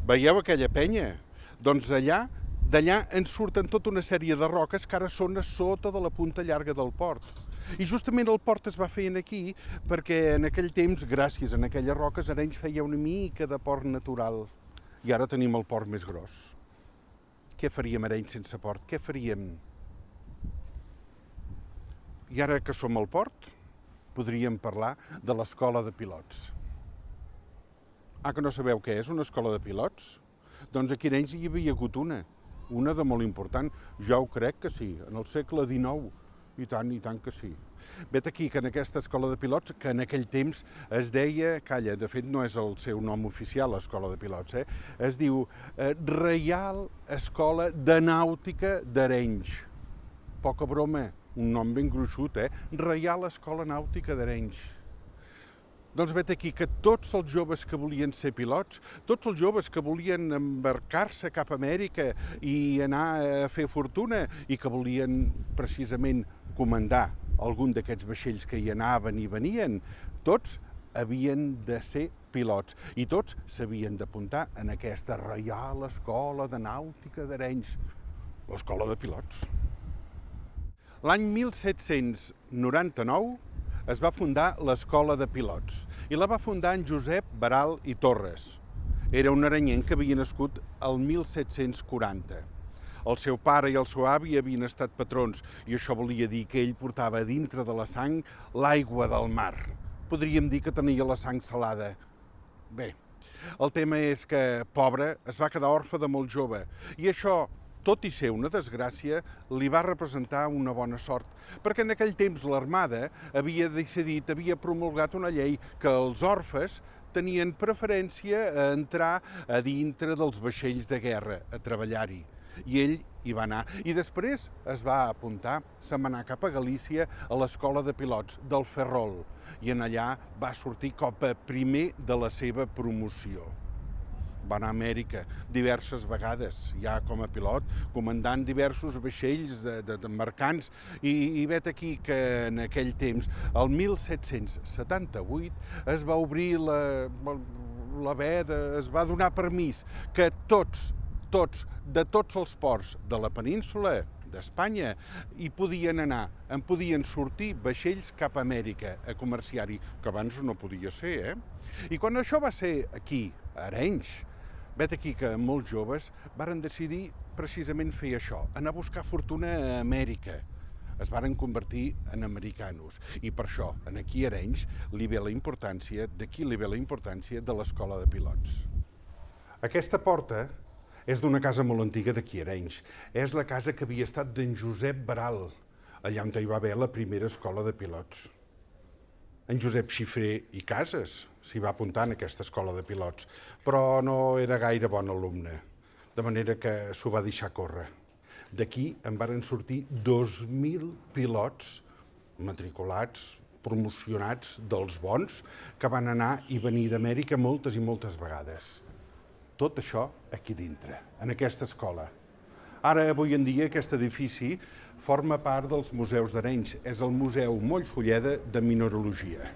Veieu aquella penya? Doncs d'allà en surten tota una sèrie de roques que ara són a sota de la punta llarga del port. I justament el port es va fer aquí perquè en aquell temps, gràcies a aquelles roques, Arenys feia una mica de port natural. I ara tenim el port més gros. Què faríem Arenys sense port? Què faríem? I ara que som al port, podríem parlar de l'escola de pilots. Ah, que no sabeu què és una escola de pilots? Doncs aquí a Arenys hi havia hagut una de molt important. Jo ho crec que sí, en el segle XIX. I tant que sí. Vet aquí que en aquesta escola de pilots, que en aquell temps es deia, calla, de fet no és el seu nom oficial, l'escola de pilots, es diu Reial Escola de Nàutica d'Arenys. Poca broma, un nom ben gruixut, Reial Escola Nàutica d'Arenys. Doncs vet aquí que tots els joves que volien ser pilots, tots els joves que volien embarcar-se cap a Amèrica i anar a fer fortuna i que volien precisament comandar algun d'aquests vaixells que hi anaven i venien, tots havien de ser pilots i tots s'havien d'apuntar en aquesta Reial Escola de Nàutica d'Arenys, l'escola de pilots. L'any 1799 es va fundar l'Escola de Pilots i la va fundar en Josep Baral i Torres. Era un arenyenc que havia nascut el 1740. El seu pare i el seu avi havien estat patrons i això volia dir que ell portava dintre de la sang l'aigua del mar. Podríem dir que tenia la sang salada. Bé, el tema és que, pobre, es va quedar orfe de molt jove i això, tot i ser una desgràcia, li va representar una bona sort, perquè en aquell temps l'Armada havia promulgat una llei que els orfes tenien preferència a entrar a dintre dels vaixells de guerra, a treballar-hi. I ell hi va anar. I després es va apuntar, se'n va anar cap a Galícia, a l'escola de pilots del Ferrol. I en allà va sortir com a primer de la seva promoció. Va anar a Amèrica diverses vegades, ja com a pilot, comandant diversos vaixells de mercants, i vet aquí que en aquell temps, el 1778, es va obrir es va donar permís que de tots els ports de la península d'Espanya hi podien anar, en podien sortir vaixells cap a Amèrica a comerciar-hi, que abans no podia ser, I quan això va ser aquí, a Arenys, vet aquí que molts joves varen decidir precisament fer això, anar a buscar fortuna a Amèrica. Es varen convertir en americanos i per això, aquí a Arenys, d'aquí li ve la importància de l'escola de pilots. Aquesta porta és d'una casa molt antiga d'aquí a Arenys. És la casa que havia estat d'en Josep Baral, allà on hi va haver la primera escola de pilots. En Josep Xifré i Casas s'hi va apuntar en aquesta escola de pilots, però no era gaire bon alumne, de manera que s'ho va deixar córrer. D'aquí en varen sortir 2.000 pilots matriculats, promocionats dels bons, que van anar i venir d'Amèrica moltes i moltes vegades. Tot això aquí dintre, en aquesta escola. Ara, avui en dia, aquest edifici forma part dels museus d'Arenys. És el Museu Mollfolleda de Mineralogia.